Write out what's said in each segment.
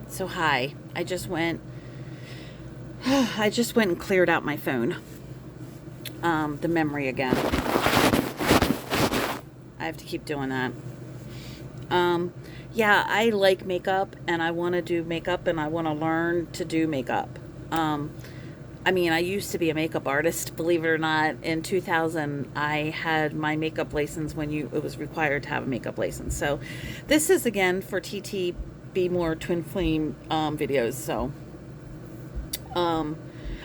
So hi, I just went and cleared out my phone, the memory again. I have to keep doing that. Yeah, I like makeup and I want to do makeup and I want to learn to do makeup. Um, I mean, I used to be a makeup artist, believe it or not. In 2000, I had my makeup license when it was required to have a makeup license. So, this is again for TT Be More Twin Flame videos. So, um,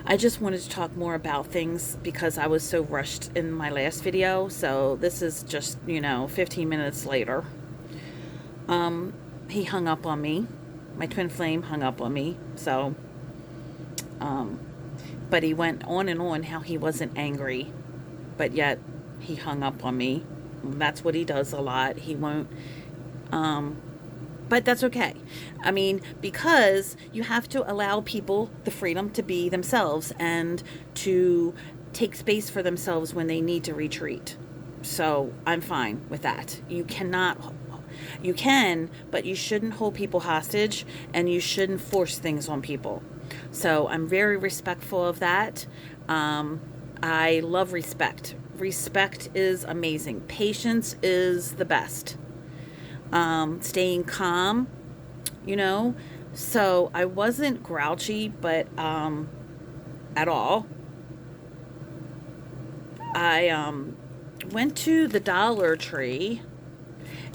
I just wanted to talk more about things because I was so rushed in my last video. So, this is just, 15 minutes later. Um, he hung up on me. My twin flame hung up on me. So, um, but he went on and on how he wasn't angry, but yet he hung up on me. That's what he does a lot. He won't, um, but that's okay. I mean, because you have to allow people the freedom to be themselves and to take space for themselves when they need to retreat. So I'm fine with that. You can, but you shouldn't hold people hostage and you shouldn't force things on people. So I'm very respectful of that. Um, I love respect. Respect is amazing. Patience is the best. Staying calm, you know. So I wasn't grouchy, but at all. I went to the Dollar Tree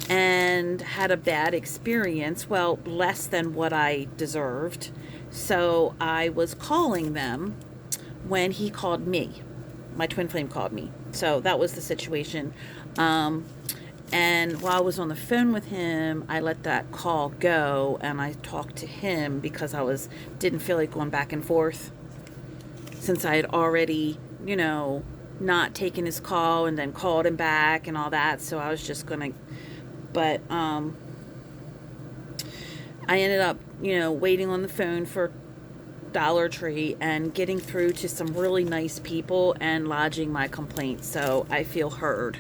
and had a bad experience. Well, less than what I deserved. So I was calling them when he called me. My twin flame called me. So that was the situation. Um, and while I was on the phone with him, I let that call go and I talked to him because didn't feel like going back and forth since I had already, not taken his call and then called him back and all that. So I was just gonna, but I ended up, waiting on the phone for Dollar Tree and getting through to some really nice people and lodging my complaint. So I feel heard.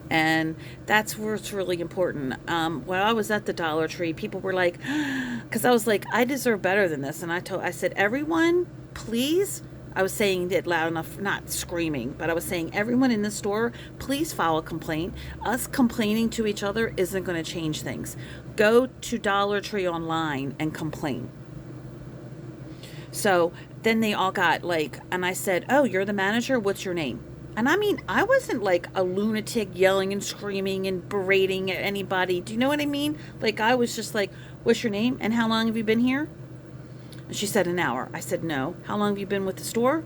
And that's where it's really important. While I was at the Dollar Tree, people were like, because I was like, I deserve better than this. And I said, everyone, please. I was saying it loud enough, not screaming, but I was saying, everyone in the store, please file a complaint. Us complaining to each other isn't going to change things. Go to Dollar Tree online and complain. So then they all got like, and I said, oh, you're the manager? What's your name? And I mean, I wasn't like a lunatic yelling and screaming and berating at anybody. Do you know what I mean? Like, I was just like, what's your name? And how long have you been here? And she said, an hour. I said, no. How long have you been with the store?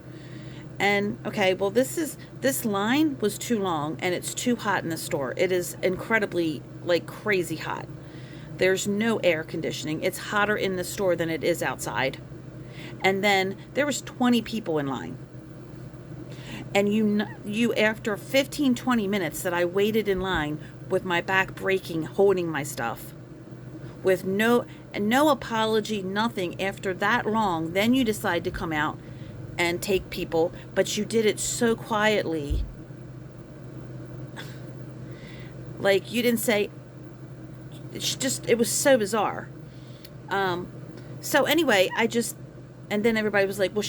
And okay, well, this line was too long and it's too hot in the store. It is incredibly, like, crazy hot. There's no air conditioning. It's hotter in the store than it is outside. And then there was 20 people in line. And you after 15, 20 minutes that I waited in line with my back breaking, holding my stuff, with no apology, nothing, after that long, then you decide to come out and take people, but you did it so quietly. Like, you didn't say, it was so bizarre. So anyway, and then everybody was like, well,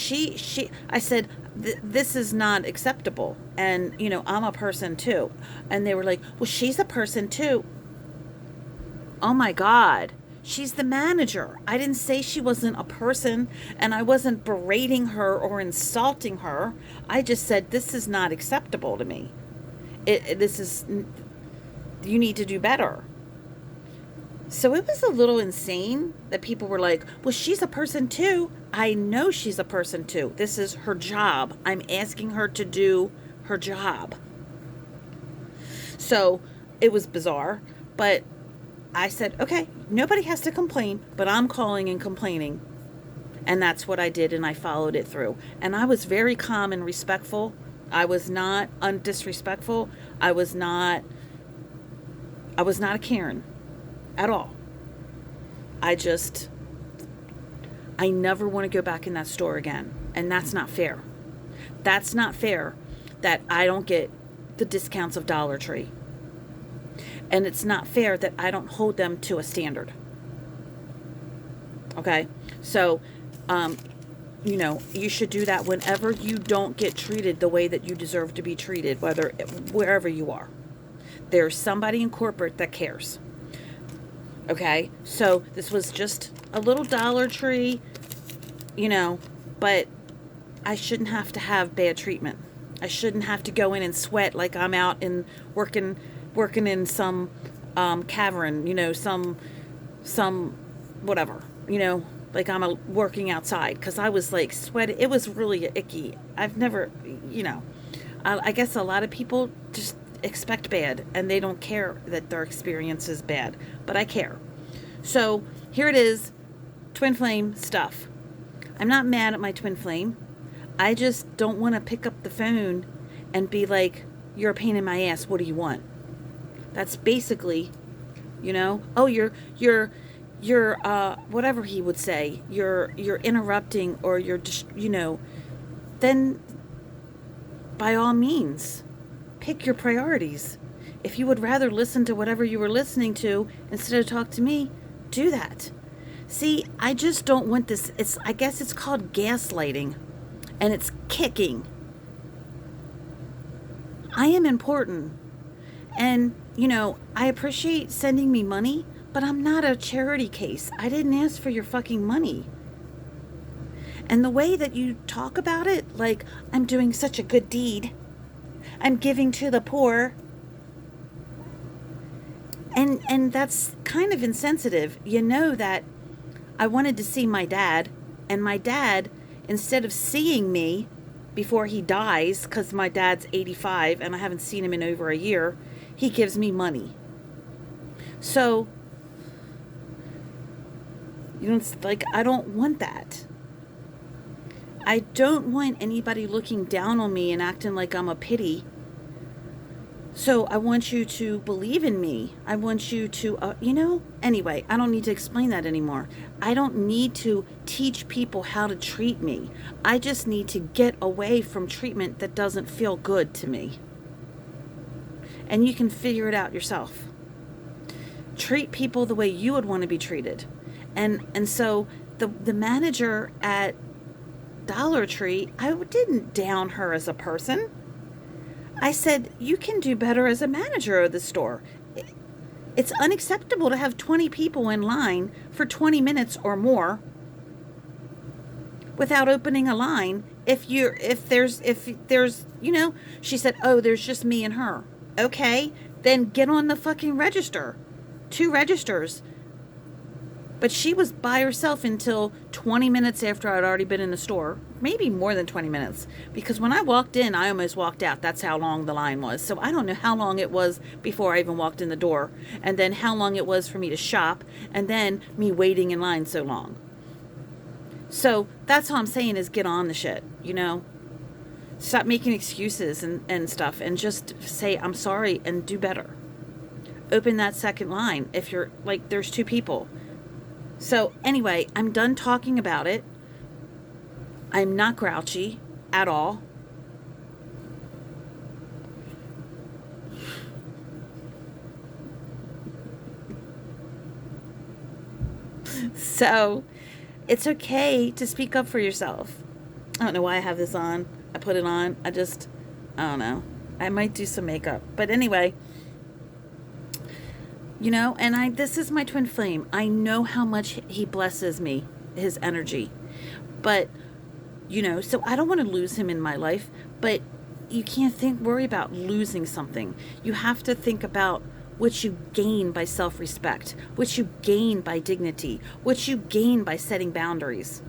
I said, this is not acceptable. And, I'm a person too. And they were like, well, she's a person too. Oh my God. She's the manager. I didn't say she wasn't a person and I wasn't berating her or insulting her. I just said, this is not acceptable to me. You need to do better. So it was a little insane that people were like, well, she's a person too. I know she's a person too. This is her job. I'm asking her to do her job. So it was bizarre, but I said, okay, nobody has to complain, but I'm calling and complaining. And that's what I did, and I followed it through. And I was very calm and respectful. I was not disrespectful. I was not a Karen at all. I never want to go back in that store again. And that's not fair. That's not fair that I don't get the discounts of Dollar Tree. And it's not fair that I don't hold them to a standard. Okay? So, you know, you should do that whenever you don't get treated the way that you deserve to be treated, wherever you are. There's somebody in corporate that cares. Okay? So, this was just a little Dollar Tree, you know, but I shouldn't have to have bad treatment. I shouldn't have to go in and sweat like I'm out and working in some cavern, you know, some whatever, you know, like working outside, because I was like sweating. It was really icky. I've never, you know, I guess a lot of people just expect bad and they don't care that their experience is bad, but I care. So here it is, twin flame stuff. I'm not mad at my twin flame. I just don't want to pick up the phone and be like, you're a pain in my ass. What do you want? That's basically, you know, oh, you're whatever he would say, you're interrupting, or you're just, you know, then by all means, pick your priorities. If you would rather listen to whatever you were listening to instead of talk to me, do that. See, I just don't want this. I guess it's called gaslighting, and it's kicking. I am important. And, you know, I appreciate sending me money, but I'm not a charity case. I didn't ask for your fucking money. And the way that you talk about it, like, I'm doing such a good deed, I'm giving to the poor, and that's kind of insensitive. You know that I wanted to see my dad, and my dad, instead of seeing me before he dies, because my dad's 85 and I haven't seen him in over a year, he gives me money. So, you know, it's like, I don't want that. I don't want anybody looking down on me and acting like I'm a pity. So I want you to believe in me. I want you to, you know, anyway, I don't need to explain that anymore. I don't need to teach people how to treat me. I just need to get away from treatment that doesn't feel good to me. And you can figure it out yourself. Treat people the way you would want to be treated. And so the manager at Dollar Tree, I didn't down her as a person. I said, you can do better as a manager of the store. It's unacceptable to have 20 people in line for 20 minutes or more without opening a line. If there's, you know, she said, oh, there's just me and her. Okay, then get on the fucking register. 2 registers. But she was by herself until 20 minutes after I'd already been in the store. Maybe more than 20 minutes. Because when I walked in, I almost walked out. That's how long the line was. So I don't know how long it was before I even walked in the door. And then how long it was for me to shop. And then me waiting in line so long. So that's all I'm saying is get on the shit, you know. Stop making excuses and stuff. And just say, I'm sorry, and do better. Open that second line if you're, like, there's 2 people. So anyway, I'm done talking about it. I'm not grouchy at all. So it's okay to speak up for yourself. I don't know why I have this on. I put it on. I don't know. I might do some makeup. But anyway, you know, and this is my twin flame. I know how much he blesses me, his energy. But, you know, so I don't want to lose him in my life. But you can't worry about losing something. You have to think about what you gain by self-respect, what you gain by dignity, what you gain by setting boundaries,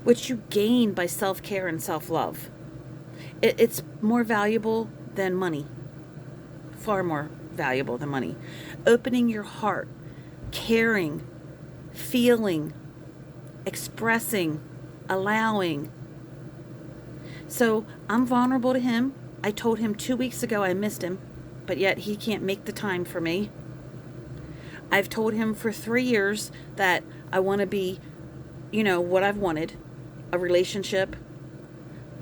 what you gain by self-care and self-love. It's more valuable than money. Far more valuable than money. Opening your heart, caring, feeling, expressing, allowing. So I'm vulnerable to him. I told him 2 weeks ago I missed him, but yet he can't make the time for me. I've told him for 3 years that I want to be, you know, what I've wanted, a relationship,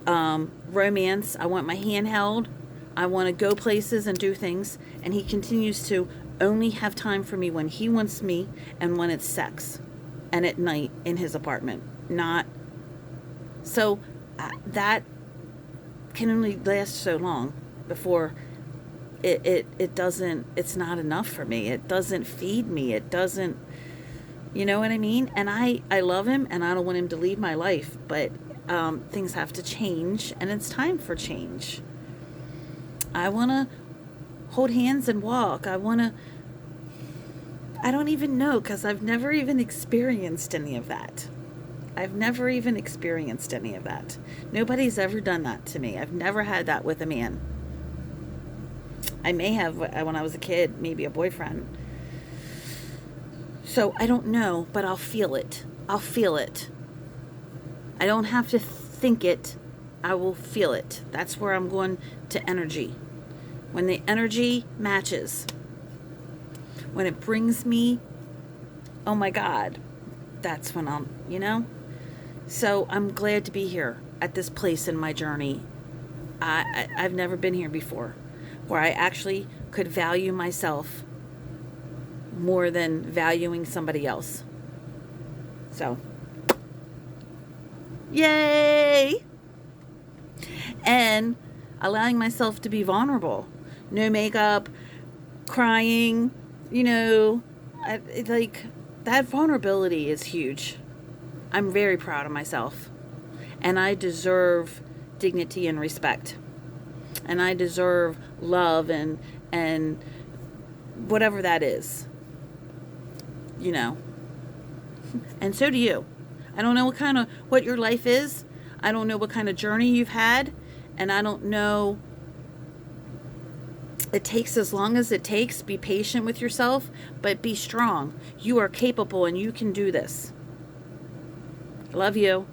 romance. I want my hand held. I want to go places and do things, and he continues to only have time for me when he wants me and when it's sex. and at night in his apartment. Not so that can only last so long before it doesn't, it's not enough for me. It doesn't feed me. It doesn't, you know what I mean? And I love him and I don't want him to leave my life, but things have to change and it's time for change. I want to hold hands and walk. I don't even know, because I've never even experienced any of that. I've never even experienced any of that. Nobody's ever done that to me. I've never had that with a man. I may have when I was a kid, maybe a boyfriend. So I don't know, but I'll feel it. I'll feel it. I don't have to think it. I will feel it. That's where I'm going to energy. When the energy matches, when it brings me, oh my God, that's when I'll, you know? So I'm glad to be here at this place in my journey. I've never been here before, where I actually could value myself more than valuing somebody else. So, yay! And allowing myself to be vulnerable. No makeup, crying, you know, like that vulnerability is huge. I'm very proud of myself. And I deserve dignity and respect. And I deserve love and whatever that is. You know. And so do you. I don't know what your life is. I don't know what kind of journey you've had. And I don't know, it takes as long as it takes. Be patient with yourself, but be strong. You are capable and you can do this. I love you.